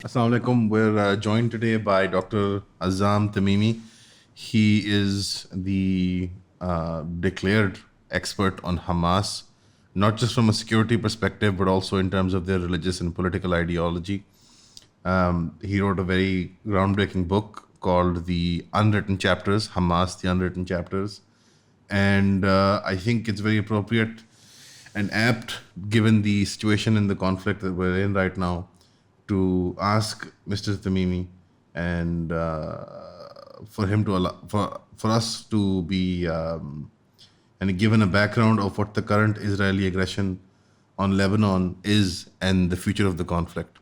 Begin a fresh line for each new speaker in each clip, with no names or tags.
Assalamu alaikum. We're joined today by Dr. Azzam Tamimi. He is the declared expert on Hamas, not just from a security perspective, but also in terms of their religious and political ideology. He wrote a very groundbreaking book called The Unwritten Chapters, Hamas, The Unwritten Chapters. And I think it's very appropriate and apt, given the situation and the conflict that we're in right now, to ask Mr. Tamimi and for him to allow, for us to be and given a background of what the current Israeli aggression on Lebanon is and the future of the conflict.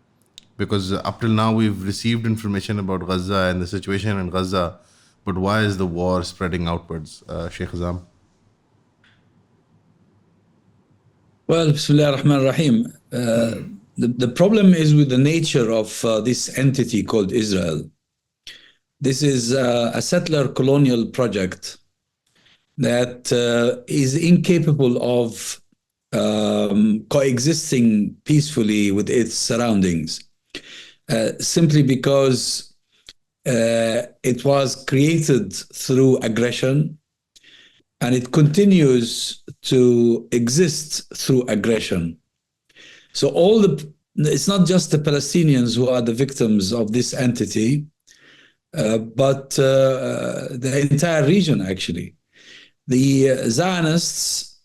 Because up till now we've received information about Gaza and the situation in Gaza, but why is the war spreading outwards, Sheikh Azzam?
Well, Bismillah ar-Rahman ar-Rahim. The problem is with the nature of this entity called Israel. This is a settler colonial project that is incapable of coexisting peacefully with its surroundings, simply because it was created through aggression, and it continues to exist through aggression. So it's not just the Palestinians who are the victims of this entity, but the entire region, actually. The Zionists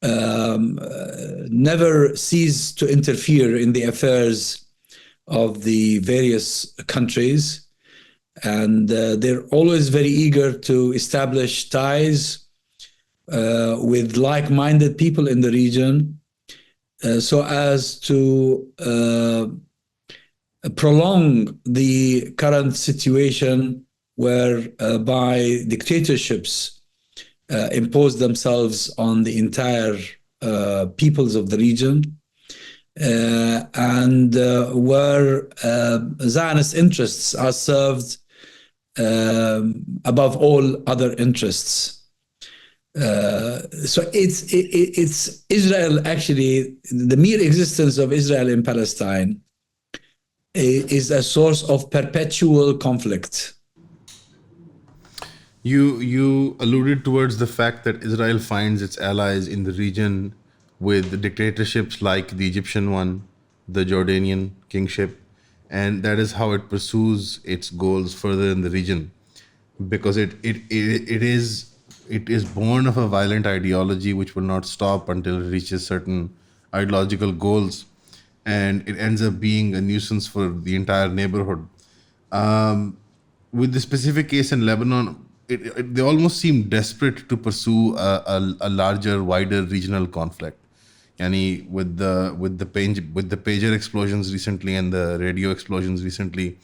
never cease to interfere in the affairs of the various countries, and they're always very eager to establish ties with like-minded people in the region, so as to prolong the current situation whereby dictatorships impose themselves on the entire peoples of the region, and where Zionist interests are served above all other interess. So it's Israel, actually, the mere existence of Israel in Palestine is a source of perpetual conflict.
You alluded towards the fact that Israel finds its allies in the region with dictatorships like the Egyptian one, the Jordanian kingship, and that is how it pursues its goals further in the region, because it is born of a violent ideology which will not stop until it reaches certain ideological goals, and it ends up being a nuisance for the entire neighborhood. With the specific case in Lebanon, they almost seem desperate to pursue a larger, wider regional conflict. Yani with the pager explosions recently and the radio explosions recently,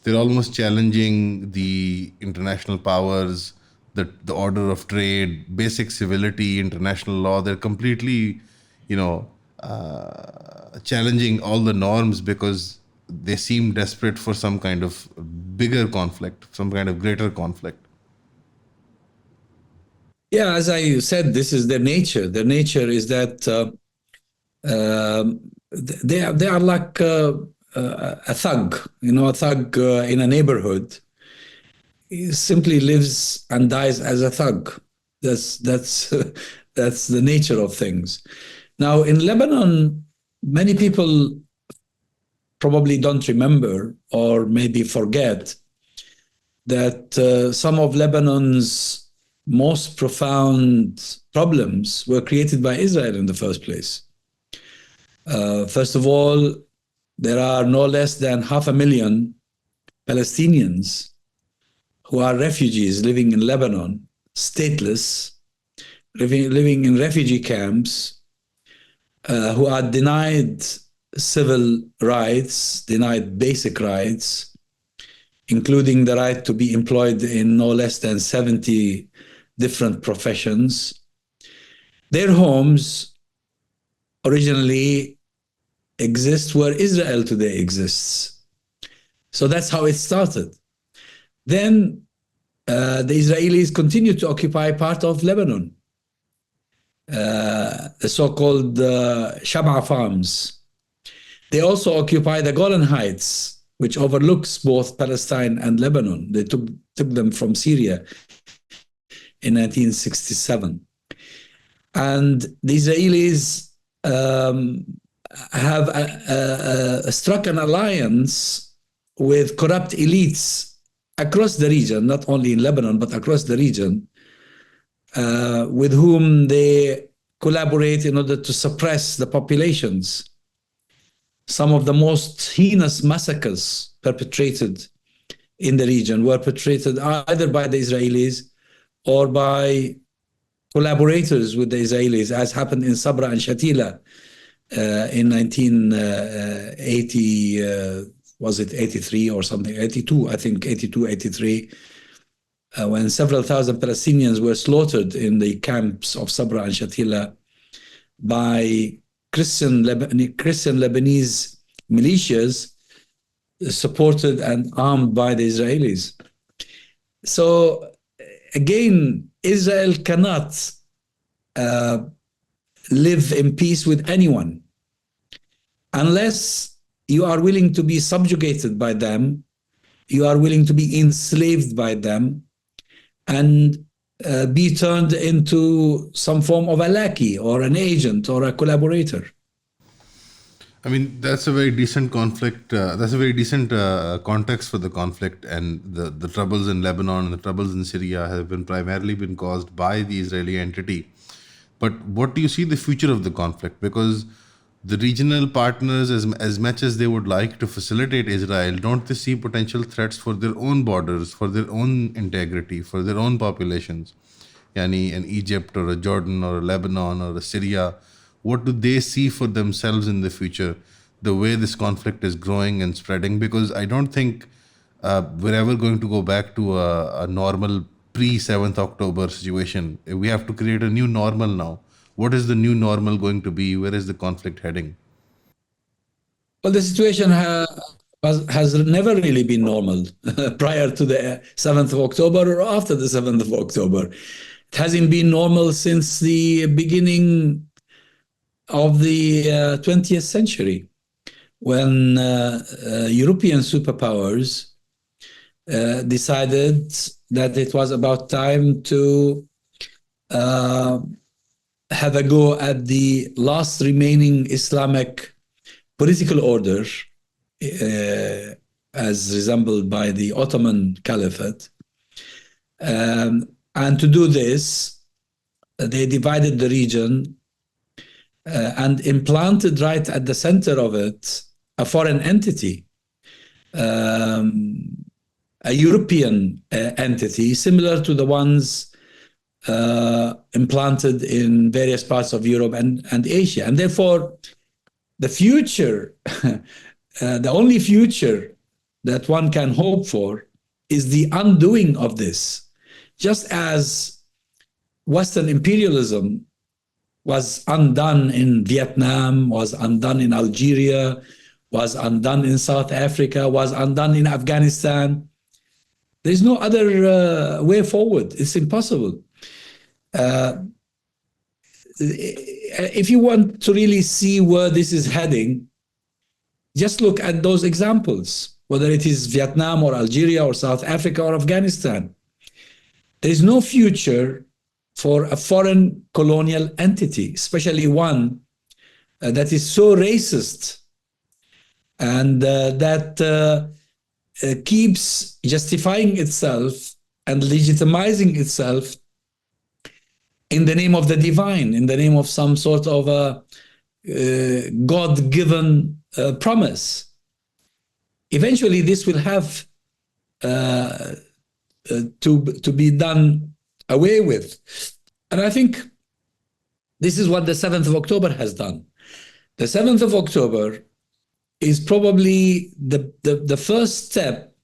they're almost challenging the international powers, the order of trade, basic civility, international law. They're completely, challenging all the norms because they seem desperate for some kind of bigger conflict, some kind of greater conflict.
Yeah, as I said, this is their nature. Their nature is that they are like a thug, a thug in a neighborhood. He simply lives and dies as a thug. That's that's the nature of things. Now, in Lebanon, many people probably don't remember or maybe forget that some of Lebanon's most profound problems were created by Israel in the first place. First of all, there are no less than 500,000 Palestinians who are refugees living in Lebanon, stateless, living in refugee camps, who are denied civil rights, denied basic rights, including the right to be employed in no less than 70 different professions. Their homes originally exist where Israel today exists. So that's how it started. Then the Israelis continued to occupy part of Lebanon, the so-called Shab'a farms. They also occupy the Golan Heights which overlooks both Palestine and Lebanon. They took them from Syria in 1967. And the Israelis have struck an alliance with corrupt elites across the region, not only in Lebanon, but across the region, with whom they collaborate in order to suppress the populations. Some of the most heinous massacres perpetrated in the region were perpetrated either by the Israelis or by collaborators with the Israelis, as happened in Sabra and Shatila in 1980, was it 83 or something? 82, I think, 82, 83, when several thousand Palestinians were slaughtered in the camps of Sabra and Shatila by Christian Lebanese militias supported and armed by the Israelis. So again, Israel cannot live in peace with anyone unless you are willing to be subjugated by them, you are willing to be enslaved by them, and be turned into some form of a lackey or an agent or a collaborator.
I mean, that's a very decent conflict. That's a very decent context for the conflict, and the troubles in Lebanon and the troubles in Syria have been primarily been caused by the Israeli entity. But what do you see the future of the conflict? Because the regional partners, as much as they would like to facilitate Israel, don't they see potential threats for their own borders, for their own integrity, for their own populations? Yani an Egypt or a Jordan or a Lebanon or a Syria, what do they see for themselves in the future, the way this conflict is growing and spreading? Because I don't think we're ever going to go back to a normal pre-7th October situation. We have to create a new normal now. What is the new normal going to be? Where is the conflict heading?
Well, the situation has never really been normal prior to the 7th of October or after the 7th of October. It hasn't been normal since the beginning of the 20th century, when European superpowers decided that it was about time to have a go at the last remaining Islamic political order, as resembled by the Ottoman Caliphate. And to do this, they divided the region and implanted right at the center of it a foreign entity, a European entity, similar to the ones implanted in various parts of Europe and Asia. And therefore, the future, the only future that one can hope for is the undoing of this. Just as Western imperialism was undone in Vietnam, was undone in Algeria, was undone in South Africa, was undone in Afghanistan. There's no other way forward. It's impossible. If you want to really see where this is heading, just look at those examples, whether it is Vietnam or Algeria or South Africa or Afghanistan. There is no future for a foreign colonial entity, especially one that is so racist and that keeps justifying itself and legitimizing itself in the name of the divine, in the name of some sort of a God-given promise. Eventually, this will have to be done away with. And I think this is what the 7th of October has done. The 7th of October is probably the first step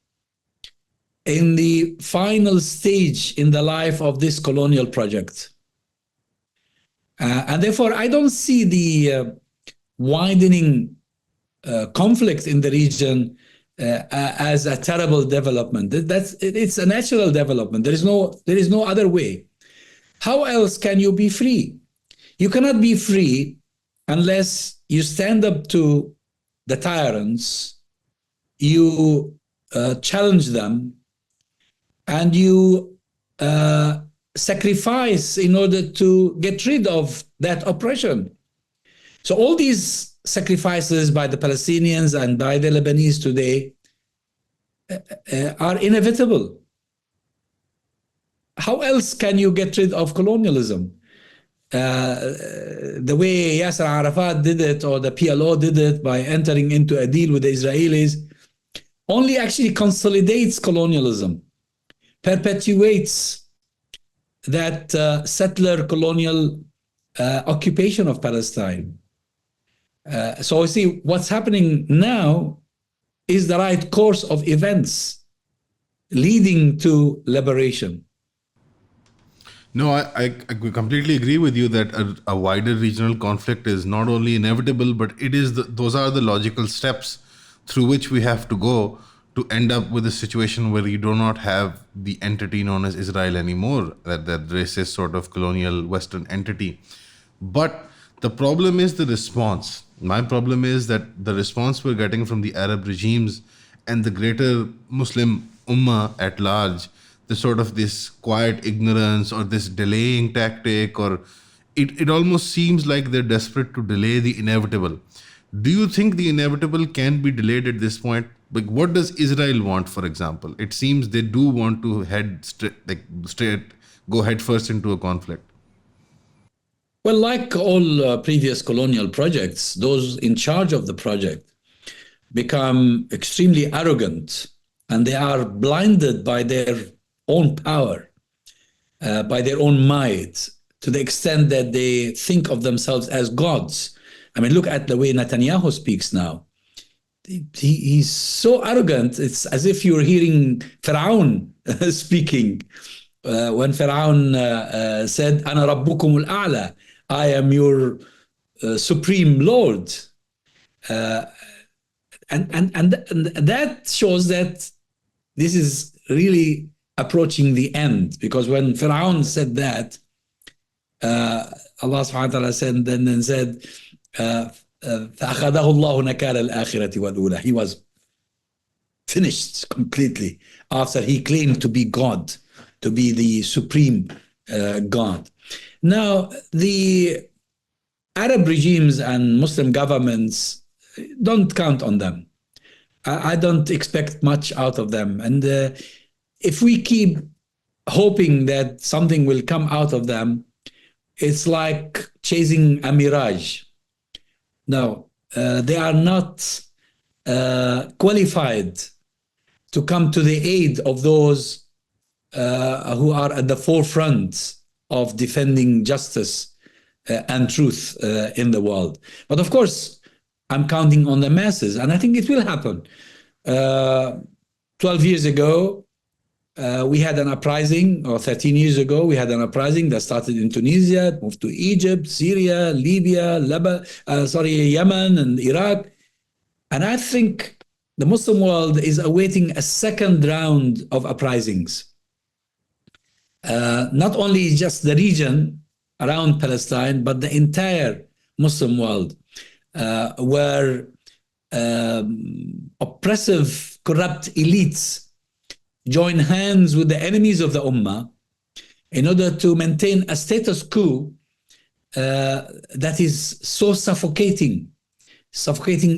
in the final stage in the life of this colonial project. And therefore, I don't see the widening conflict in the region as a terrible development. It's a natural development. There is no other way. How else can you be free? You cannot be free unless you stand up to the tyrants you challenge them, and you sacrifice in order to get rid of that oppression. So all these sacrifices by the Palestinians and by the Lebanese today are inevitable. How else can you get rid of colonialism? The way Yasser Arafat did it, or the PLO did it, by entering into a deal with the Israelis, only actually consolidates colonialism, perpetuates that settler colonial occupation of Palestine. So you see, what's happening now is the right course of events leading to liberation.
No, I completely agree with you that a wider regional conflict is not only inevitable, but it is those are the logical steps through which we have to go to end up with a situation where you do not have the entity known as Israel anymore, that racist sort of colonial Western entity. But the problem is the response. My problem is that the response we're getting from the Arab regimes and the greater Muslim Ummah at large, the sort of this quiet ignorance or this delaying tactic, or it almost seems like they're desperate to delay the inevitable. Do you think the inevitable can be delayed at this point? Like, what does Israel want, for example? It seems they do want to go head first into a conflict.
Well, like all previous colonial projects, those in charge of the project become extremely arrogant, and they are blinded by their own power, by their own might, to the extent that they think of themselves as gods. I mean, look at the way Netanyahu speaks now. He's so arrogant. It's as if you're hearing Pharaoh speaking. When Pharaoh said, "Ana rabbukum al-a'la," I am your supreme Lord. And that shows that this is really approaching the end, because when Pharaoh said that, Allah subhanahu wa ta'ala said, then said, فَأَخَذَهُ اللَّهُ نَكَالَ الْآخِرَةِ وَالْأُولَى. He was finished completely after he claimed to be God, to be the supreme God. Now, the Arab regimes and Muslim governments, don't count on them. I don't expect much out of them. And if we keep hoping that something will come out of them, it's like chasing a mirage. No, they are not qualified to come to the aid of those who are at the forefront of defending justice and truth in the world. But of course, I'm counting on the masses, and I think it will happen. 12 years ago, we had an uprising, or 13 years ago, we had an uprising that started in Tunisia, moved to Egypt, Syria, Libya, Yemen, and Iraq. And I think the Muslim world is awaiting a second round of uprisings. Not only just the region around Palestine, but the entire Muslim world, where oppressive, corrupt elites join hands with the enemies of the Ummah in order to maintain a status quo that is so suffocating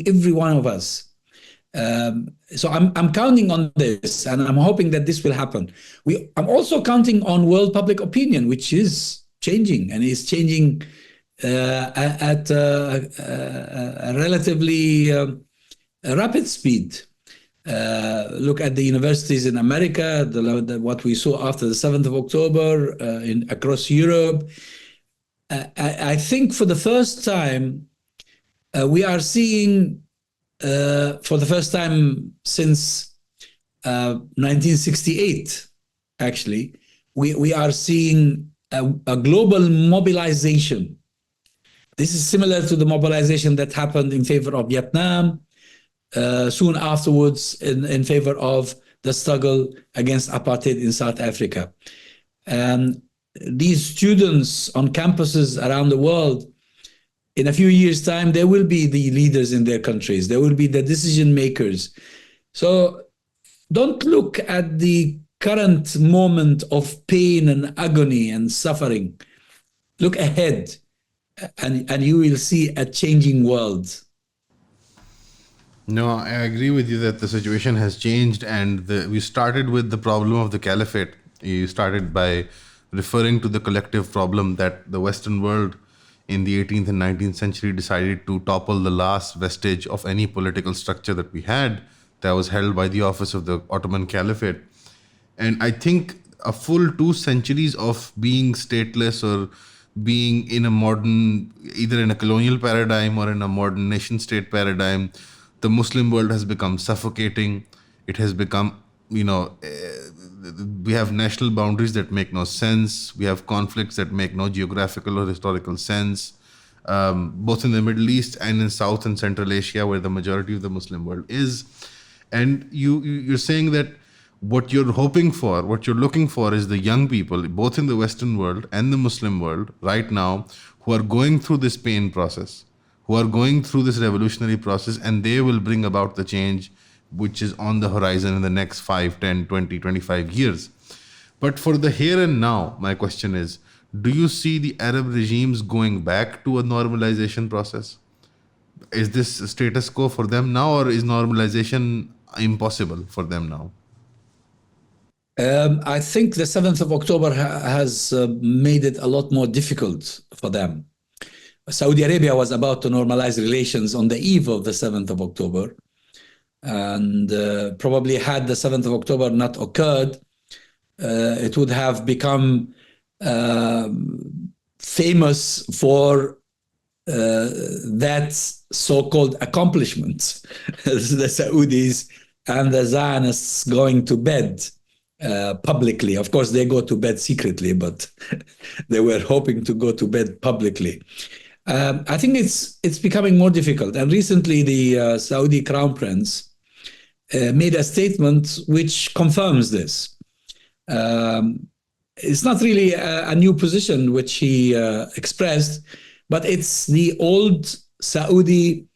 every one of us. So I'm counting on this, and I'm hoping that this will happen. I'm also counting on world public opinion, which is changing, and is changing at a relatively rapid speed. Look at the universities in America, what we saw after the 7th of October across Europe. I think for the first time, we are seeing, for the first time since 1968, actually, we are seeing a global mobilization. This is similar to the mobilization that happened in favor of Vietnam, soon afterwards in favor of the struggle against apartheid in South Africa. And these students on campuses around the world, in a few years' time, they will be the leaders in their countries. They will be the decision makers. So don't look at the current moment of pain and agony and suffering. Look ahead, and you will see a changing world.
No, I agree with you that the situation has changed, and we started with the problem of the caliphate. You started by referring to the collective problem that the Western world in the 18th and 19th century decided to topple the last vestige of any political structure that we had that was held by the office of the Ottoman Caliphate. And I think a full 2 centuries of being stateless or being in a modern, either in a colonial paradigm or in a modern nation state paradigm, the Muslim world has become suffocating. It has become, we have national boundaries that make no sense. We have conflicts that make no geographical or historical sense, both in the Middle East and in South and Central Asia, where the majority of the Muslim world is. And you're saying that what you're hoping for, what you're looking for, is the young people, both in the Western world and the Muslim world, right now, who are going through this pain process, who are going through this revolutionary process, and they will bring about the change which is on the horizon in the next 5, 10, 20, 25 years. But for the here and now, my question is, do you see the Arab regimes going back to a normalization process? Is this status quo for them now, or is normalization impossible for them now?
I think the 7th of October has made it a lot more difficult for them. Saudi Arabia was about to normalize relations on the eve of the 7th of October. And probably had the 7th of October not occurred, it would have become famous for that so-called accomplishment. The Saudis and the Zionists going to bed publicly. Of course, they go to bed secretly, but they were hoping to go to bed publicly. I think it's becoming more difficult. And recently, the Saudi Crown Prince made a statement which confirms this. It's not really a new position which he expressed, but it's the old Saudi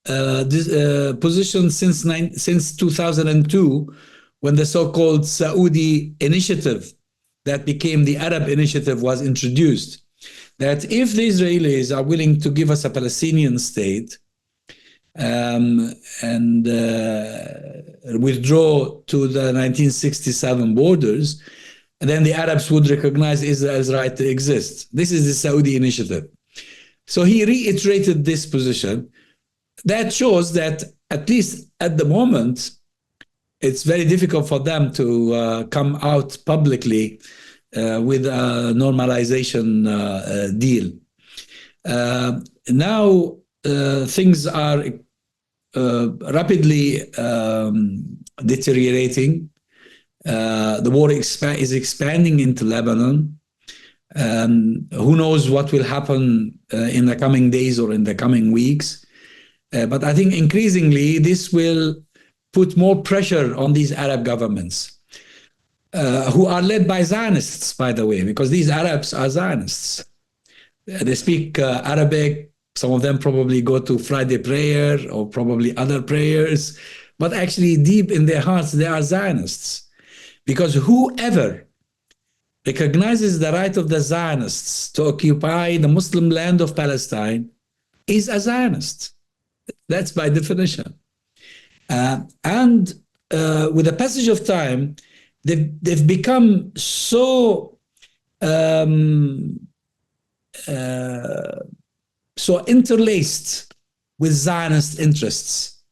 position since 2002, when the so-called Saudi initiative that became the Arab initiative was introduced. That if the Israelis are willing to give us a Palestinian state and withdraw to the 1967 borders, then the Arabs would recognize Israel's right to exist. This is the Saudi initiative. So he reiterated this position. That shows that, at least at the moment, it's very difficult for them to come out publicly with a normalization deal. Now things are rapidly deteriorating. The war is expanding into Lebanon. Who knows what will happen in the coming days or in the coming weeks. But I think increasingly this will put more pressure on these Arab governments, who are led by Zionists, by the way, because these Arabs are Zionists. They speak Arabic. Some of them probably go to Friday prayer or probably other prayers, but actually deep in their hearts, they are Zionists. Because whoever recognizes the right of the Zionists to occupy the Muslim land of Palestine is a Zionist. That's by definition. And with the passage of time, they've become so interlaced with Zionist interests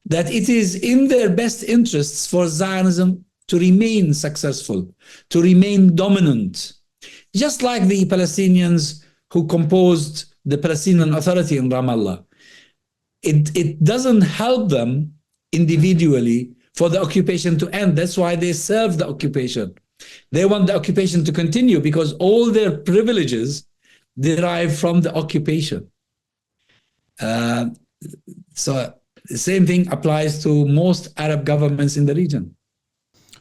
that it is in their best interests for Zionism to remain successful, to remain dominant. Just like the Palestinians who composed the Palestinian Authority in Ramallah. It doesn't help them individually for the occupation to end. That's why they serve the occupation. They want the occupation to continue because all their privileges derive from the occupation. So the same thing applies to most Arab governments in the region.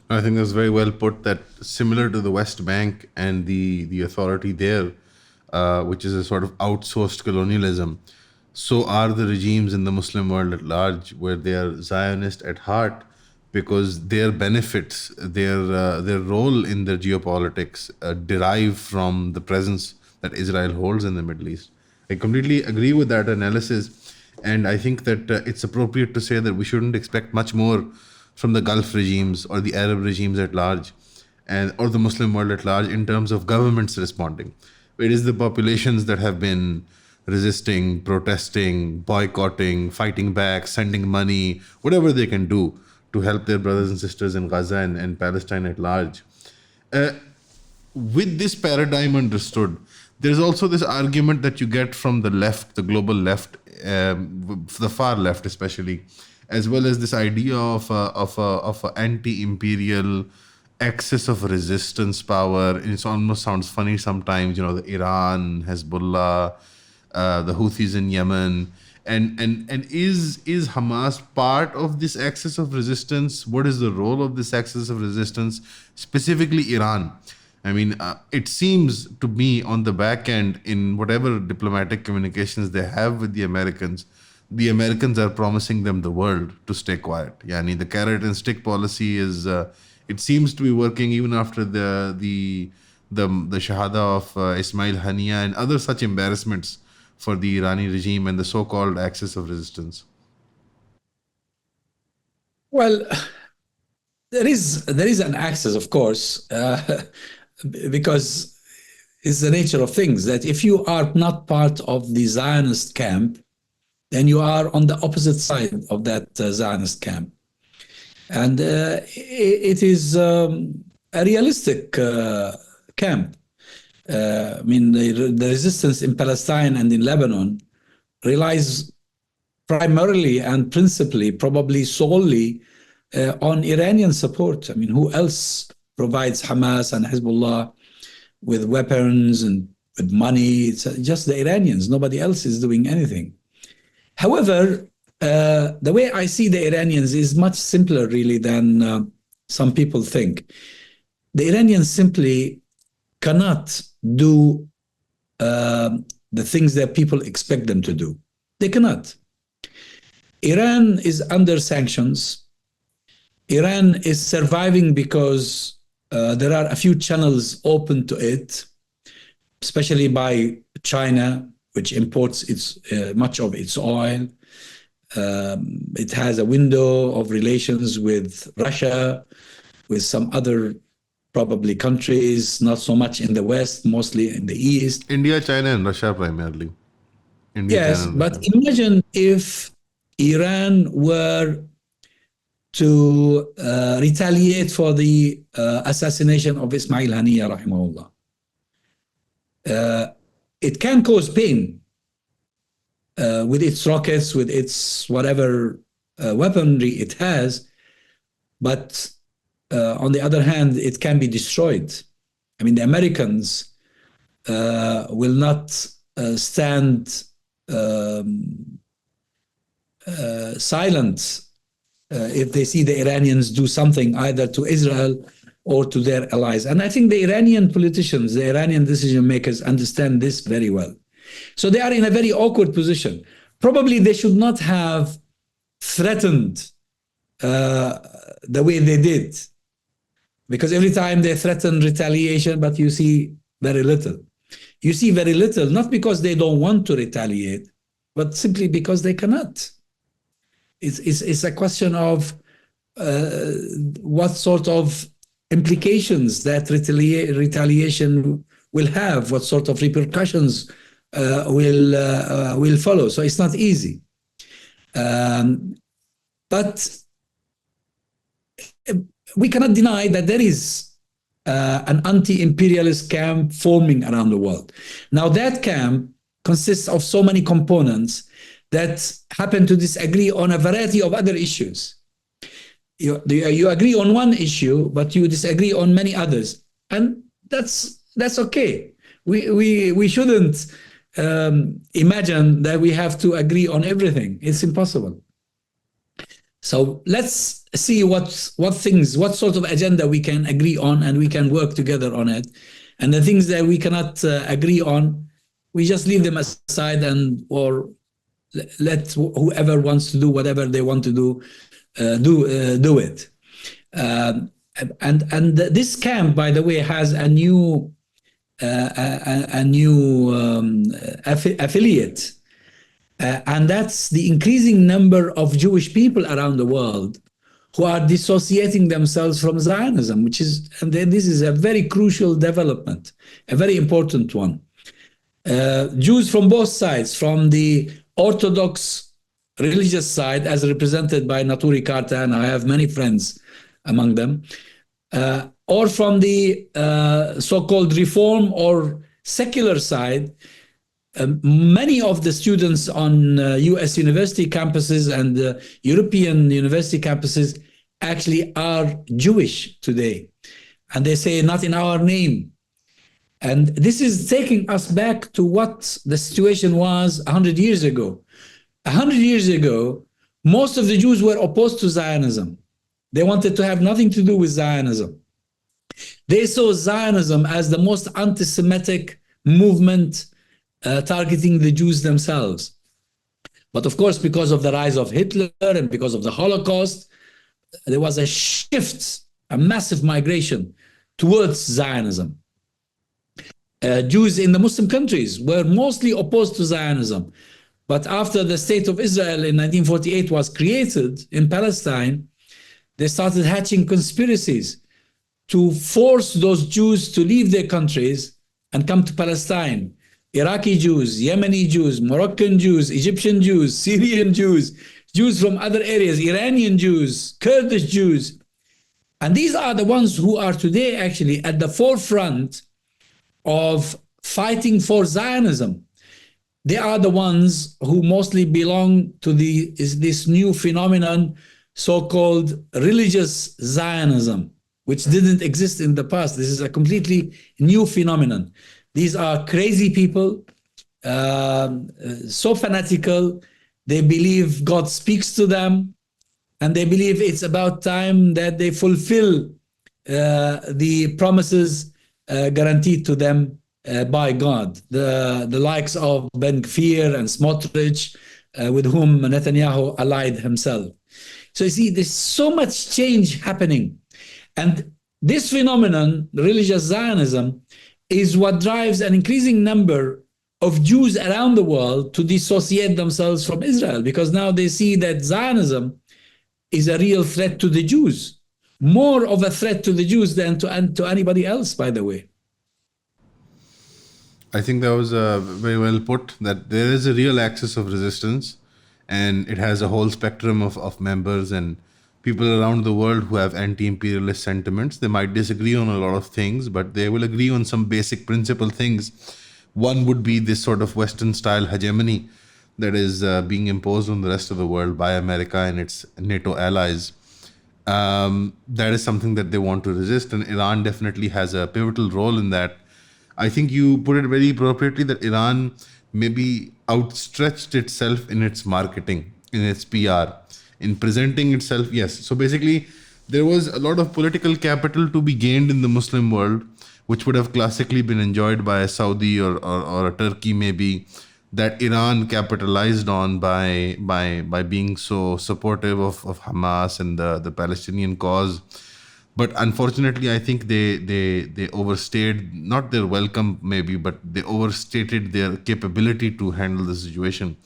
I think that's very well put, that similar to the West Bank and the authority there, which is a sort of outsourced colonialism, so are the regimes in the Muslim world at large, where they are Zionist at heart, because their benefits, their role in their geopolitics derive from the presence that Israel holds in the Middle East. I completely agree with that analysis, and I think that it's appropriate to say that we shouldn't expect much more from the Gulf regimes or the Arab regimes at large, and or the Muslim world at large in terms of governments responding. It is the populations that have been resisting, protesting, boycotting, fighting back, sending money, whatever they can do to help their brothers and sisters in Gaza and Palestine at large. Uh, with this paradigm understood, there's also this argument that you get from the left, the global left, the far left especially, as well as this idea of a anti-imperial excess of resistance power. It almost sounds funny sometimes, the Iran, Hezbollah, the Houthis in Yemen. And is Hamas part of this axis of resistance? What is the role of this axis of resistance, specifically Iran? I mean, it seems to me on the back end, in whatever diplomatic communications they have with the Americans are promising them the world to stay quiet. Yani the carrot and stick policy is, it seems to be working even after the shahada of Ismail Haniya and other such embarrassments for the Irani regime and the so-called axis of resistance.
Well, there is an axis, of course, because it's the nature of things that if you are not part of the Zionist camp, then you are on the opposite side of that Zionist camp. And it is a realistic camp. I mean, the resistance in Palestine and in Lebanon relies primarily and principally, probably solely, on Iranian support. I mean, who else provides Hamas and Hezbollah with weapons and with money? It's just the Iranians. Nobody else is doing anything. However, the way I see the Iranians is much simpler, really, than some people think. The Iranians simply cannot do the things that people expect them to do. They cannot. Iran is under sanctions. Iran is surviving because there are a few channels open to it, especially by China, which imports much of its oil. It has a window of relations with Russia, with some other probably countries, not so much in the West, mostly in the East.
India, China, and Russia primarily. India,
Yes,
China, and
but
Russia.
imagine if Iran were to retaliate for the assassination of Ismail Haniya, rahimahullah. It can cause pain with its rockets, with its whatever weaponry it has, but on the other hand, it can be destroyed. I mean, the Americans will not stand silent if they see the Iranians do something either to Israel or to their allies. And I think the Iranian politicians, the Iranian decision makers understand this very well. So they are in a very awkward position. Probably they should not have threatened the way they did, because every time they threaten retaliation, but you see very little. You see very little, not because they don't want to retaliate, but simply because they cannot. It's a question of what sort of implications that retaliation will have, what sort of repercussions will follow. So it's not easy. But we cannot deny that there is an anti-imperialist camp forming around the world. Now, that camp consists of so many components that happen to disagree on a variety of other issues. You agree on one issue, but you disagree on many others, and that's okay. We shouldn't imagine that we have to agree on everything. It's impossible. So let's see what sort of agenda we can agree on, and we can work together on it. And the things that we cannot agree on, we just leave them aside or let whoever wants to do whatever they want to do, do it. Um, and this camp, by the way, has a new affiliate, and that's the increasing number of Jewish people around the world who are dissociating themselves from Zionism, which is, and this is a very crucial development, a very important one. Jews from both sides, from the Orthodox religious side, as represented by Naturi Karta, and I have many friends among them, or from the so-called reform or secular side. Many of the students on US university campuses and European university campuses actually are Jewish today. And they say, not in our name. And this is taking us back to what the situation was 100 years ago. 100 years ago, most of the Jews were opposed to Zionism. They wanted to have nothing to do with Zionism. They saw Zionism as the most anti-Semitic movement targeting the Jews themselves. But of course, because of the rise of Hitler and because of the Holocaust, there was a shift, a massive migration towards Zionism. Jews in the Muslim countries were mostly opposed to Zionism. But after the State of Israel in 1948 was created in Palestine, they started hatching conspiracies to force those Jews to leave their countries and come to Palestine. Iraqi Jews, Yemeni Jews, Moroccan Jews, Egyptian Jews, Syrian Jews, Jews from other areas, Iranian Jews, Kurdish Jews. And these are the ones who are today actually at the forefront of fighting for Zionism. They are the ones who mostly belong to this new phenomenon, so-called religious Zionism, which didn't exist in the past. This is a completely new phenomenon. These are crazy people, so fanatical. They believe God speaks to them, and they believe it's about time that they fulfill the promises guaranteed to them by God. The likes of Ben Gvir and Smotrich, with whom Netanyahu allied himself. So you see, there's so much change happening. And this phenomenon, religious Zionism, is what drives an increasing number of Jews around the world to dissociate themselves from Israel, because now they see that Zionism is a real threat to the Jews, more of a threat to the Jews than to anybody else, by the way.
I think that was very well put, that there is a real axis of resistance, and it has a whole spectrum of members and people around the world who have anti-imperialist sentiments. They might disagree on a lot of things, but they will agree on some basic principal things. One would be this sort of Western-style hegemony that is being imposed on the rest of the world by America and its NATO allies. That is something that they want to resist, and Iran definitely has a pivotal role in that. I think you put it very appropriately that Iran maybe outstretched itself in its marketing, in its PR, in presenting itself. Yes. So basically, there was a lot of political capital to be gained in the Muslim world, which would have classically been enjoyed by a Saudi or a Turkey maybe, that Iran capitalized on by being so supportive of Hamas and the Palestinian cause. But unfortunately, I think they overstayed, not their welcome maybe, but they overstated their capability to handle the situation.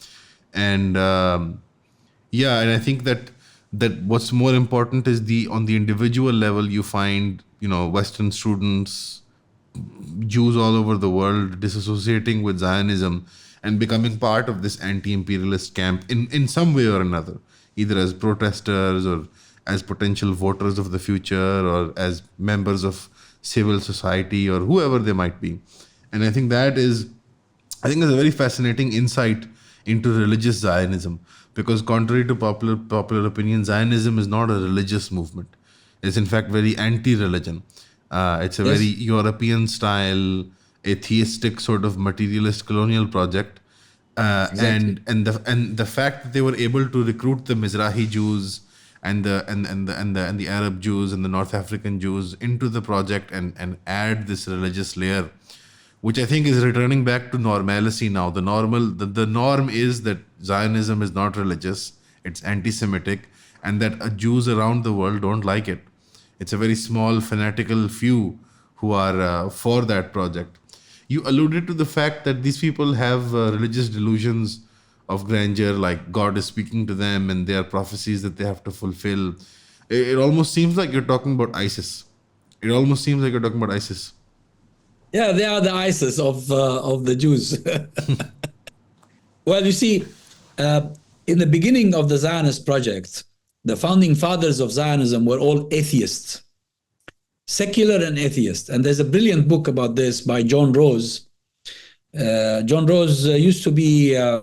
And and I think that what's more important is on the individual level, you find, Western students, Jews all over the world disassociating with Zionism and becoming part of this anti-imperialist camp in some way or another, either as protesters or as potential voters of the future or as members of civil society or whoever they might be. And I think is a very fascinating insight into religious Zionism, because contrary to popular opinion, Zionism is not a religious movement. It's in fact very anti-religion. It's a very European-style, atheistic sort of materialist colonial project,
Exactly.
and the fact that they were able to recruit the Mizrahi Jews and the Arab Jews and the North African Jews into the project and add this religious layer, which I think is returning back to normalcy now. The norm is that Zionism is not religious, it's anti-Semitic, and that Jews around the world don't like it. It's a very small, fanatical few who are for that project. You alluded to the fact that these people have religious delusions of grandeur, like God is speaking to them and there are prophecies that they have to fulfill. It almost seems like you're talking about ISIS. It almost seems like you're talking about ISIS.
Yeah, they are the ISIS of the Jews. Well, you see, in the beginning of the Zionist project, the founding fathers of Zionism were all atheists, secular and atheist. And there's a brilliant book about this by John Rose. John Rose used to be a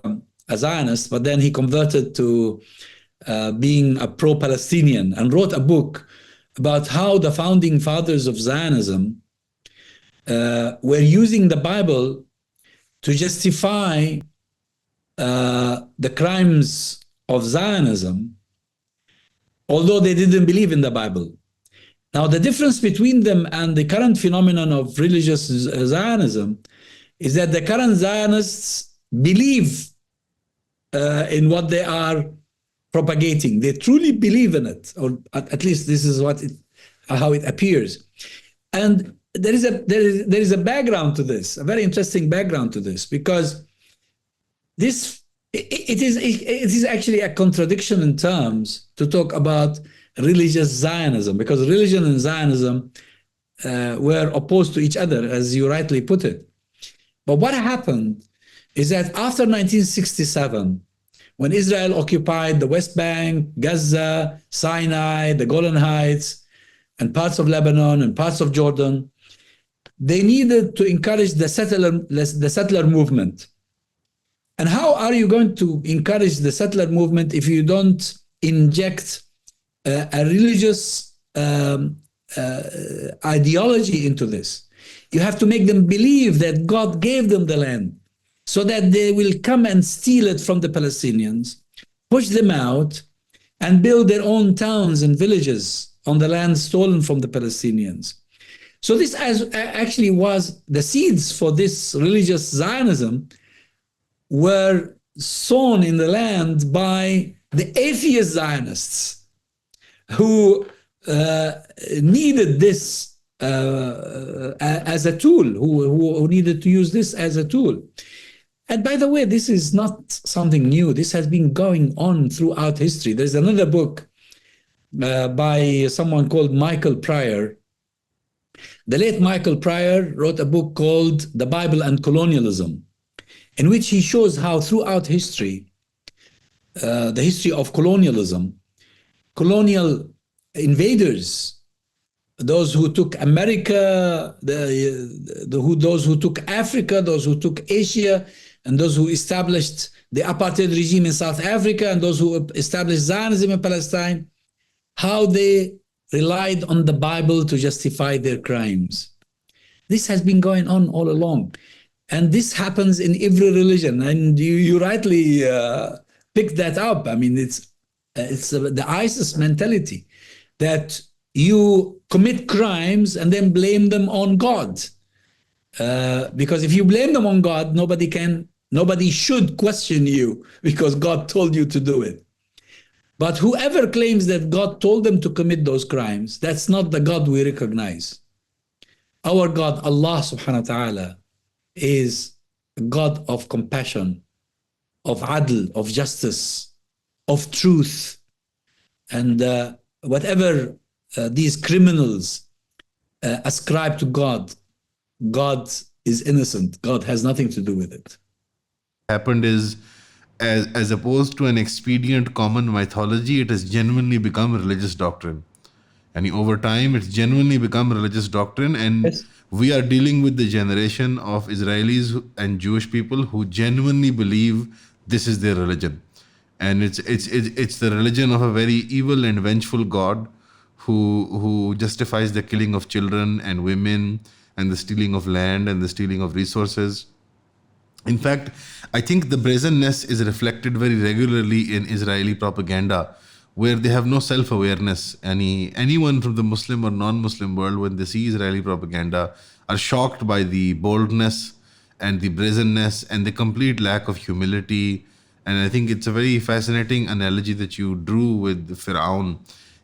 Zionist, but then he converted to being a pro-Palestinian and wrote a book about how the founding fathers of Zionism were using the Bible to justify the crimes of Zionism, although they didn't believe in the Bible. Now, the difference between them and the current phenomenon of religious Zionism is that the current Zionists believe in what they are propagating. They truly believe in it, or at least this is how it appears. And there is a background to this, a very interesting background to this, because it is actually a contradiction in terms to talk about religious Zionism, because religion and Zionism were opposed to each other, as you rightly put it. But what happened is that after 1967, when Israel occupied the West Bank, Gaza, Sinai, the Golan Heights, and parts of Lebanon and parts of Jordan, they needed to encourage the settler movement. And how are you going to encourage the settler movement if you don't inject a religious ideology into this? You have to make them believe that God gave them the land so that they will come and steal it from the Palestinians, push them out, and build their own towns and villages on the land stolen from the Palestinians. So this actually was the seeds for this religious Zionism were sown in the land by the atheist Zionists who needed this as a tool, who needed to use this as a tool. And by the way, this is not something new. This has been going on throughout history. There's another book by someone called Michael Pryor. The late Michael Pryor wrote a book called The Bible and Colonialism, in which he shows how throughout history, the history of colonialism, colonial invaders, those who took America, those who took Africa, those who took Asia, and those who established the apartheid regime in South Africa, and those who established Zionism in Palestine, how they relied on the Bible to justify their crimes. This has been going on all along. And this happens in every religion. And you rightly picked that up. I mean, it's the ISIS mentality that you commit crimes and then blame them on God. Because if you blame them on God, nobody should question you because God told you to do it. But whoever claims that God told them to commit those crimes, that's not the God we recognize. Our God, Allah subhanahu wa ta'ala, is a God of compassion, of adl, of justice, of truth. And whatever these criminals ascribe to God, God is innocent. God has nothing to do with it.
Happened is, as opposed to an expedient common mythology, it has genuinely become a religious doctrine. And over time, it's genuinely become religious doctrine. And
Yes.
we are dealing with the generation of Israelis and Jewish people who genuinely believe this is their religion. And it's the religion of a very evil and vengeful God who justifies the killing of children and women and the stealing of land and the stealing of resources. In fact, I think the brazenness is reflected very regularly in Israeli propaganda, where they have no self-awareness. Anyone from the Muslim or non-Muslim world, when they see Israeli propaganda, are shocked by the boldness and the brazenness and the complete lack of humility And I think it's a very fascinating analogy that you drew with Fir'aun.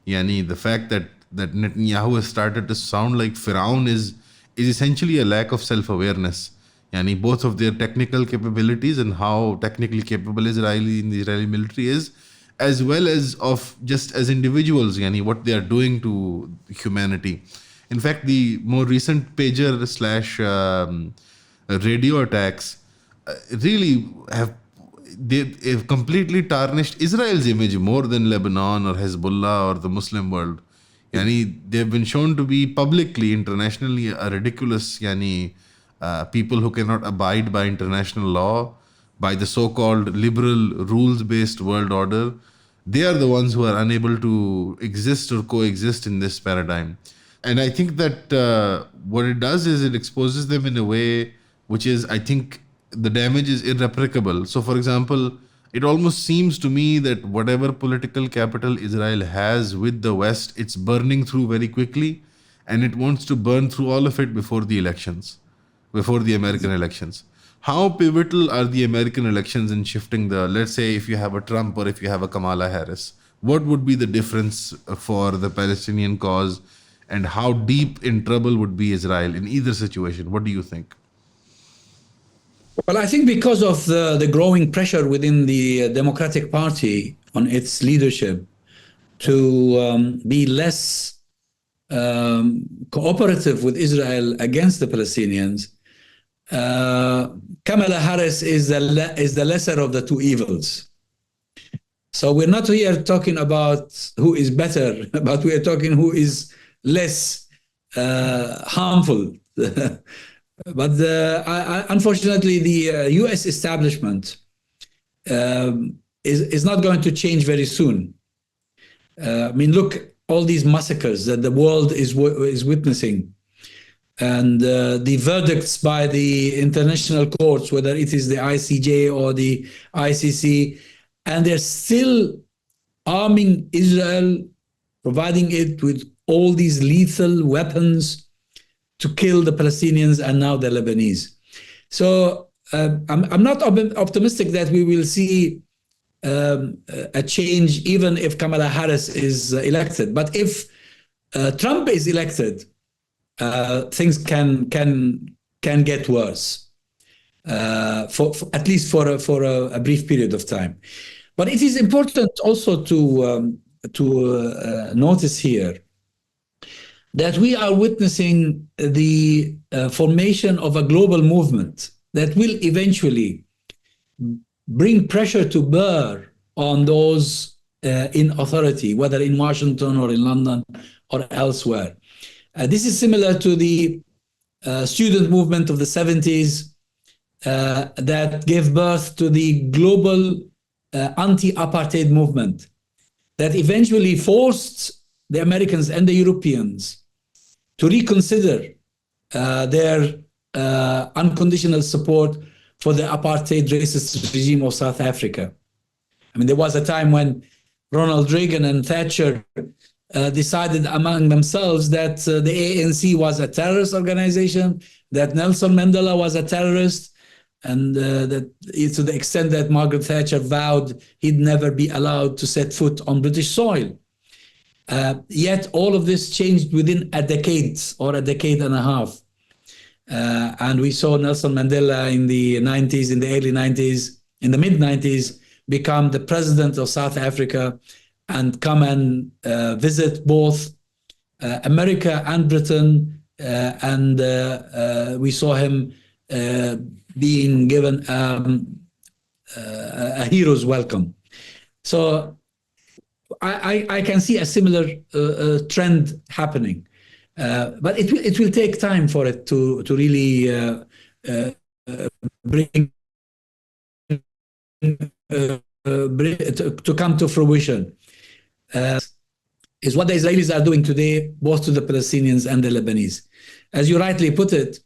Yani, the fact that Netanyahu has started to sound like Fir'aun is essentially a lack of self-awareness. Yani, both of their technical capabilities and how technically capable Israeli in the Israeli military is, as well as of just as individuals, yani, what they are doing to humanity. In fact, the more recent pager slash radio attacks really they've completely tarnished Israel's image more than Lebanon or Hezbollah or the Muslim world. Yani, they've been shown to be publicly, internationally, a ridiculous people who cannot abide by international law, by the so-called liberal rules-based world order. They are the ones who are unable to exist or coexist in this paradigm. And I think that what it does is it exposes them in a way which is, I think, the damage is irreparable. So, for example, it almost seems to me that whatever political capital Israel has with the West, it's burning through very quickly, and it wants to burn through all of it before the elections, before the American elections. How pivotal are the American elections in shifting the, let's say, if you have a Trump or if you have a Kamala Harris, what would be the difference for the Palestinian cause, and how deep in trouble would be Israel in either situation? What do you think?
Well, I think because of the growing pressure within the Democratic Party on its leadership to be less cooperative with Israel against the Palestinians, Kamala Harris is the lesser of the two evils. So we're not here talking about who is better, but we are talking who is less harmful. But unfortunately, the U.S. establishment is not going to change very soon. I mean, look, all these massacres that the world is witnessing, and the verdicts by the international courts, whether it is the ICJ or the ICC, and they're still arming Israel, providing it with all these lethal weapons to kill the Palestinians and now the Lebanese. So I'm not optimistic that we will see a change even if Kamala Harris is elected. But if Trump is elected, things can get worse, for at least for a brief period of time. But it is important also to notice here that we are witnessing the formation of a global movement that will eventually bring pressure to bear on those in authority, whether in Washington or in London or elsewhere. This is similar to the student movement of the 70s that gave birth to the global anti-apartheid movement that eventually forced the Americans and the Europeans to reconsider their unconditional support for the apartheid racist regime of South Africa. I mean, there was a time when Ronald Reagan and Thatcher decided among themselves that the ANC was a terrorist organization, that Nelson Mandela was a terrorist, and that to the extent that Margaret Thatcher vowed he'd never be allowed to set foot on British soil. Yet all of this changed within a decade or a decade and a half. And we saw Nelson Mandela in the 90s, in the early 90s, in the mid-90s, become the president of South Africa and come and visit both America and Britain. And we saw him being given a hero's welcome. So I can see a similar trend happening, but it will take time for it to really to come to fruition. Is what the Israelis are doing today, both to the Palestinians and the Lebanese. As you rightly put it,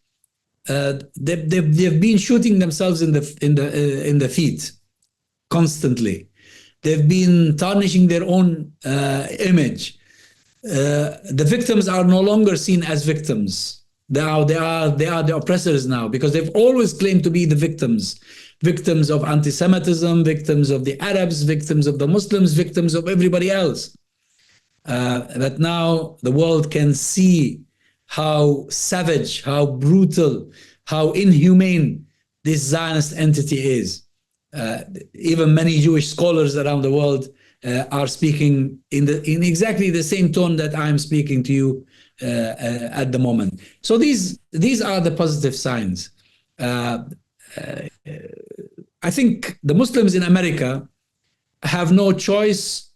they've been shooting themselves in the feet constantly. They've been tarnishing their own image. The victims are no longer seen as victims. They are the oppressors now, because they've always claimed to be the victims. victims of anti-Semitism, victims of the Arabs, victims of the Muslims, victims of everybody else. That now the world can see how savage, how brutal, how inhumane this Zionist entity is. Even many Jewish scholars around the world are speaking in exactly the same tone that I'm speaking to you at the moment. So these are the positive signs. I think the Muslims in America have no choice,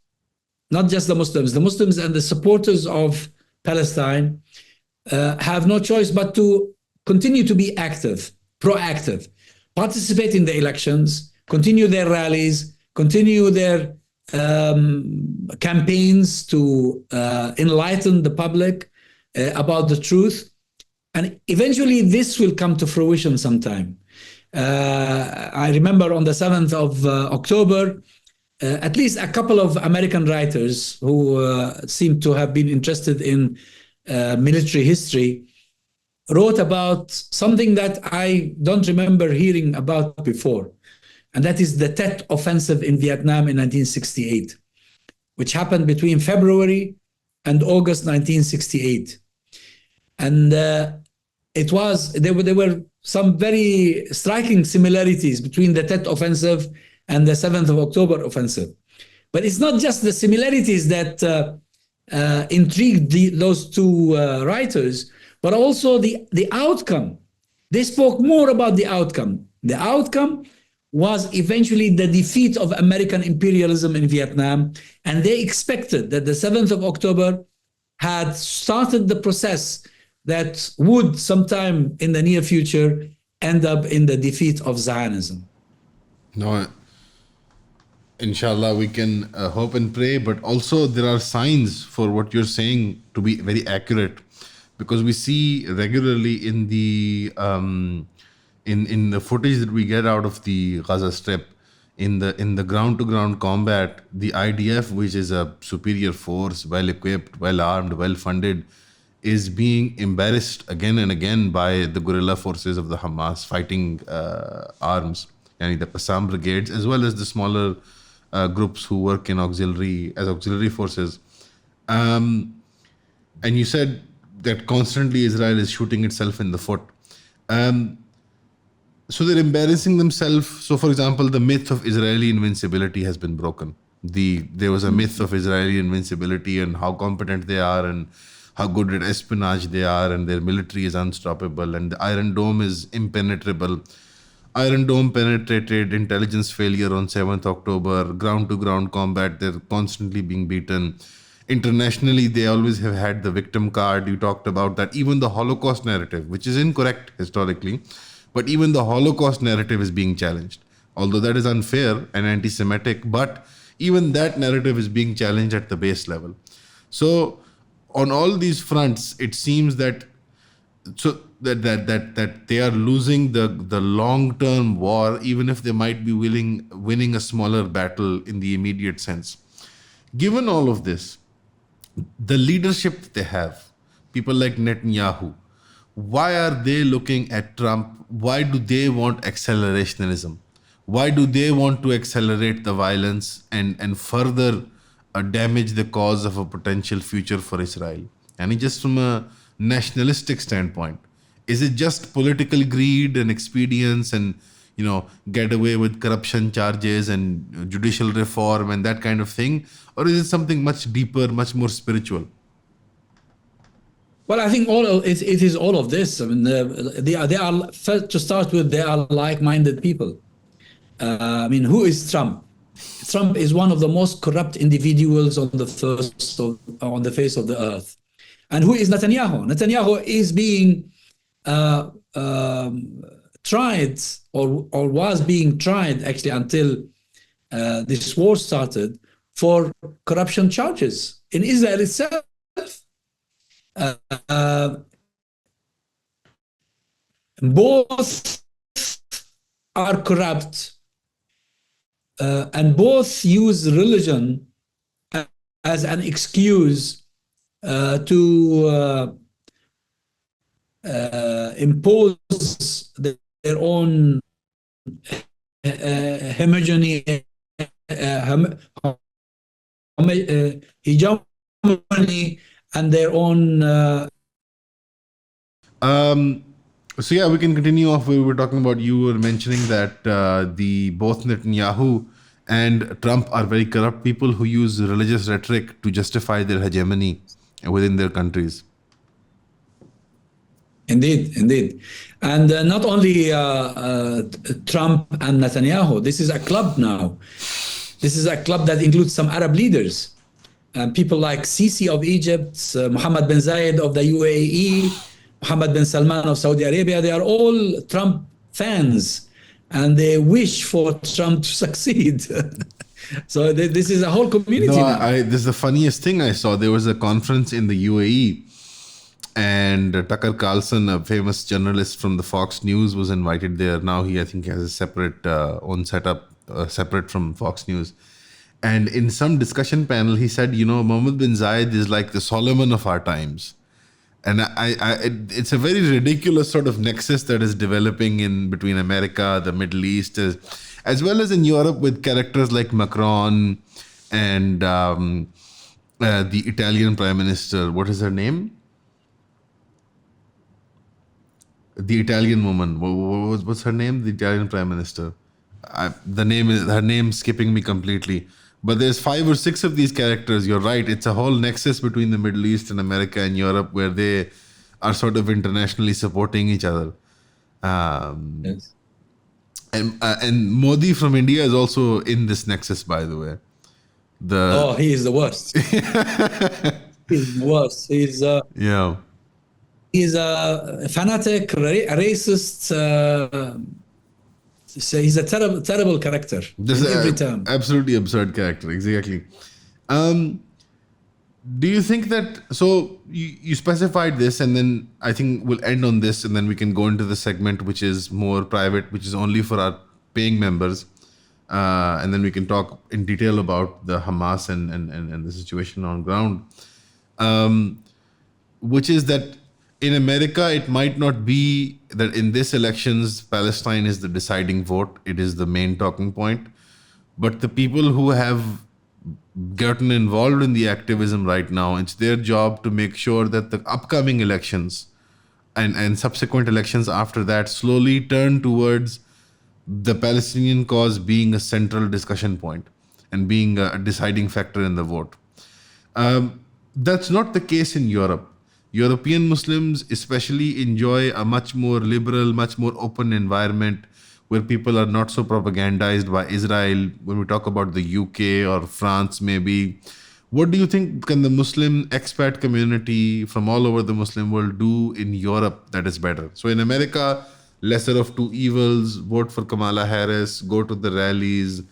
not just the Muslims and the supporters of Palestine have no choice but to continue to be active, proactive, participate in the elections, continue their rallies, continue their campaigns to enlighten the public about the truth. And eventually this will come to fruition sometime. I remember on the 7th of October, at least a couple of American writers who seem to have been interested in military history wrote about something that I don't remember hearing about before. And that is the Tet Offensive in Vietnam in 1968, which happened between February and August 1968. And there were some very striking similarities between the Tet Offensive and the 7th of October offensive. But it's not just the similarities that intrigued those two writers, but also the outcome. They spoke more about the outcome. The outcome was eventually the defeat of American imperialism in Vietnam, and they expected that the 7th of October had started the process that would sometime in the near future end up in the defeat of Zionism.
No, inshallah, we can hope and pray, but also there are signs for what you're saying to be very accurate, because we see regularly in the in the footage that we get out of the Gaza Strip, in the ground-to-ground combat, the IDF, which is a superior force, well-equipped, well-armed, well-funded, is being embarrassed again and again by the guerrilla forces of the Hamas fighting arms, and the Qassam brigades, as well as the smaller groups who work in auxiliary forces. And you said that constantly Israel is shooting itself in the foot. So they're embarrassing themselves. So, for example, the myth of Israeli invincibility has been broken. There was a myth of Israeli invincibility and how competent they are and how good at espionage they are, and their military is unstoppable, and the Iron Dome is impenetrable. Iron Dome penetrated, intelligence failure on 7th October, ground-to-ground combat, they're constantly being beaten. Internationally, they always have had the victim card. You talked about that. Even the Holocaust narrative, which is incorrect historically, but even the Holocaust narrative is being challenged. Although that is unfair and anti-Semitic, but even that narrative is being challenged at the base level. So on all these fronts, it seems that they are losing the long-term war, even if they might be winning a smaller battle in the immediate sense. Given all of this, the leadership that they have, people like Netanyahu, why are they looking at Trump? Why do they want accelerationism? Why do they want to accelerate the violence and further damage the cause of a potential future for Israel? And just from a nationalistic standpoint, is it just political greed and expedience and get away with corruption charges and judicial reform and that kind of thing? Or is it something much deeper, much more spiritual?
Well, I think it is all of this. I mean, they are first to start with. They are like-minded people. I mean, who is Trump? Trump is one of the most corrupt individuals on the face of the earth. And who is Netanyahu? Netanyahu is being tried, or was being tried actually until this war started, for corruption charges in Israel itself. Both are corrupt, and both use religion as an excuse to impose their own hegemony, hegemony, and their own.
So yeah, we can continue off where we were talking about. You were mentioning that the both Netanyahu and Trump are very corrupt people who use religious rhetoric to justify their hegemony within their countries.
Indeed, indeed. And not only Trump and Netanyahu, this is a club now. This is a club that includes some Arab leaders. People like Sisi of Egypt, Mohammed bin Zayed of the UAE, Mohammed bin Salman of Saudi Arabia. They are all Trump fans and they wish for Trump to succeed. So this is a whole community now.
This is the funniest thing I saw. There was a conference in the UAE, and Tucker Carlson, a famous journalist from the Fox News, was invited there. Now I think, has a separate own setup, separate from Fox News. And in some discussion panel, he said, Mohammed bin Zayed is like the Solomon of our times. And it's a very ridiculous sort of nexus that is developing in between America, the Middle East, as well as in Europe, with characters like Macron and the Italian Prime Minister. What is her name? The Italian woman. What's her name? The Italian Prime Minister. Her name's skipping me completely. But there's 5 or 6 of these characters. You're right. It's a whole nexus between the Middle East and America and Europe, where they are sort of internationally supporting each other.
Yes.
And Modi from India is also in this nexus, by the way.
He is the worst. He's the worst. He's a fanatic, racist. So he's a terrible character.
This is
every time.
Absolutely absurd character. Exactly. Do you think that? So you specified this, and then I think we'll end on this, and then we can go into the segment which is more private, which is only for our paying members, and then we can talk in detail about the Hamas and the situation on ground. Which is that in America, it might not be that in this elections, Palestine is the deciding vote. It is the main talking point. But the people who have gotten involved in the activism right now, it's their job to make sure that the upcoming elections and subsequent elections after that slowly turn towards the Palestinian cause being a central discussion point and being a deciding factor in the vote. That's not the case in Europe. European Muslims especially enjoy a much more liberal, much more open environment where people are not so propagandized by Israel. When we talk about the UK or France, maybe, what do you think can the Muslim expat community from all over the Muslim world do in Europe that is better? So in America, lesser of two evils, vote for Kamala Harris, go to the rallies,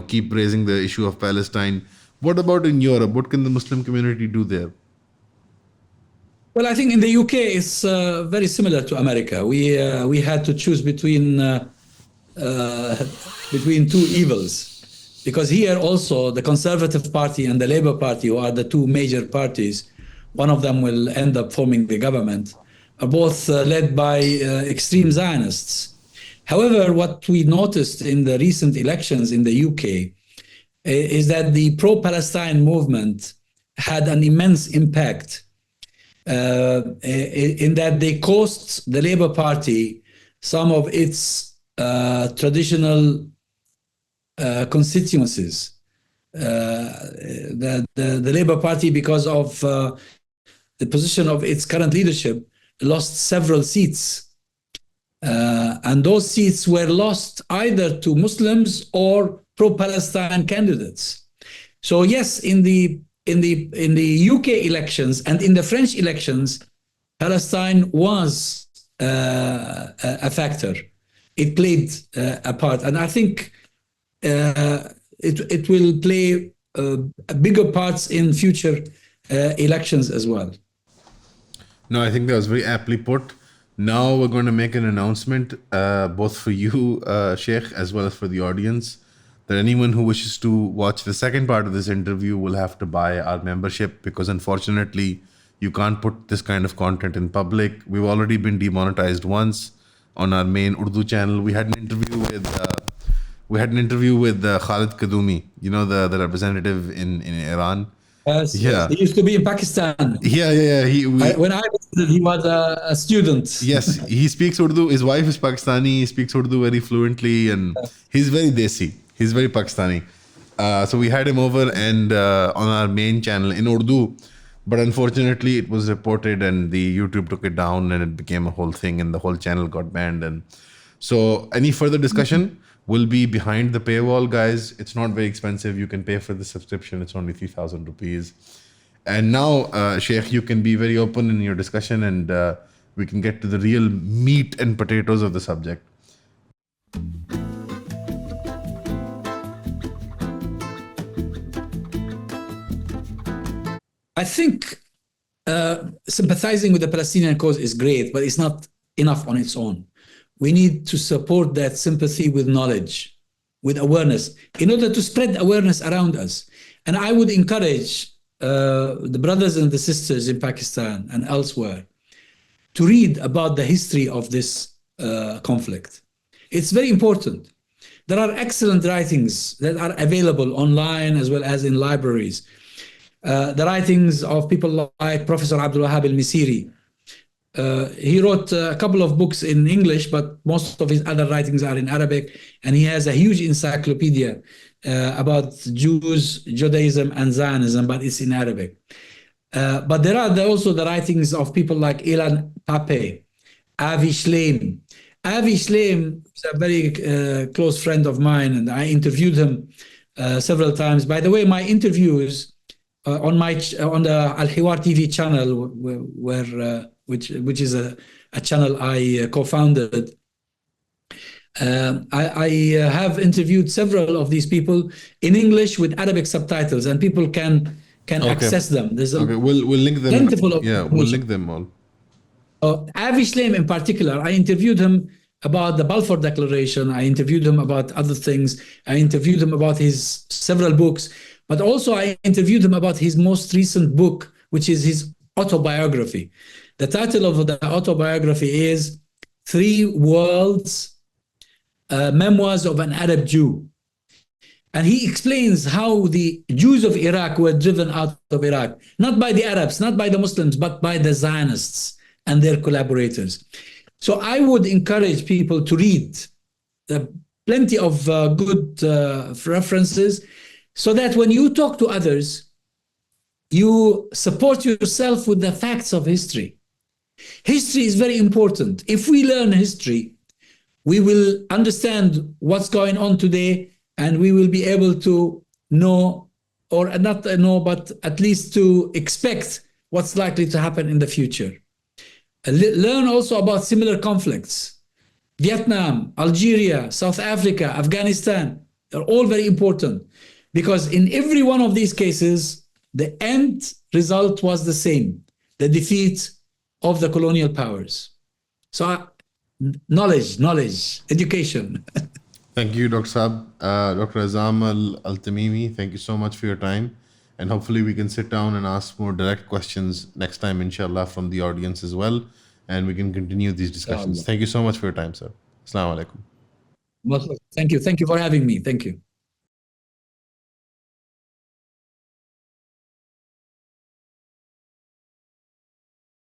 keep raising the issue of Palestine. What about in Europe? What can the Muslim community do there?
Well, I think in the UK it's very similar to America. We had to choose between two evils, because here also the Conservative Party and the Labour Party, who are the two major parties, one of them will end up forming the government, are both led by extreme Zionists. However, what we noticed in the recent elections in the UK is that the pro-Palestine movement had an immense impact in that they cost the Labour Party some of its traditional constituencies. The Labour Party, because of the position of its current leadership, lost several seats. And those seats were lost either to Muslims or pro-Palestine candidates. So yes, in the UK elections and in the French elections, Palestine was a factor. It played a part, and I think it will play bigger parts in future elections as well.
No, I think that was very aptly put. Now we're going to make an announcement, both for you, Sheikh, as well as for the audience, that anyone who wishes to watch the second part of this interview will have to buy our membership, because unfortunately you can't put this kind of content in public. We've already been demonetized once on our main Urdu channel. We had an interview with we had an interview with Khalid Kadumi, you know, the representative in Iran.
Yes, yes.
Yeah.
He used to be in Pakistan.
Yeah.
When I visited, he was a student.
Yes, he speaks Urdu. His wife is Pakistani. He speaks Urdu very fluently, and he's very desi. He's very Pakistani. So we had him over and on our main channel in Urdu, but unfortunately, it was reported and the YouTube took it down, and it became a whole thing, and the whole channel got banned. And so, any further discussion will be behind the paywall, guys. It's not very expensive. You can pay for the subscription. It's only 3,000 rupees. And now, Sheikh, you can be very open in your discussion, and we can get to the real meat and potatoes of the subject.
I think sympathizing with the Palestinian cause is great, but it's not enough on its own. We need to support that sympathy with knowledge, with awareness, in order to spread awareness around us. And I would encourage the brothers and the sisters in Pakistan and elsewhere to read about the history of this conflict. It's very important. There are excellent writings that are available online as well as in libraries. The writings of people like Professor Abdul Wahab al-Misiri. He wrote a couple of books in English, but most of his other writings are in Arabic, and he has a huge encyclopedia about Jews, Judaism, and Zionism, but it's in Arabic. But there are also the writings of people like Ilan Pape, Avi Shleim. Avi Shleim is a very close friend of mine, and I interviewed him several times. By the way, my interviews on the Al Hiwar TV channel, which is a channel I co-founded. I have interviewed several of these people in English with Arabic subtitles, and people can access them. There's
we'll link them. We'll link them all.
Avi Shleim in particular, I interviewed him about the Balfour Declaration. I interviewed him about other things. I interviewed him about his several books, but also I interviewed him about his most recent book, which is his autobiography. The title of the autobiography is 3 Worlds, Memoirs of an Arab Jew. And he explains how the Jews of Iraq were driven out of Iraq, not by the Arabs, not by the Muslims, but by the Zionists and their collaborators. So I would encourage people to read plenty of good references, so that when you talk to others, you support yourself with the facts of history. History is very important. If we learn history, we will understand what's going on today, and we will be able to know, or not know, but at least to expect what's likely to happen in the future. Learn also about similar conflicts. Vietnam, Algeria, South Africa, Afghanistan, they're all very important, because in every one of these cases, the end result was the same, the defeat of the colonial powers. So knowledge, education.
Thank you, Dr. Saab. Dr. Azzam Al-Tamimi, thank you so much for your time. And hopefully we can sit down and ask more direct questions next time, inshallah, from the audience as well. And we can continue these discussions. Thank you so much for your time, sir. Assalamu alaikum.
Thank you. Thank you for having me. Thank you.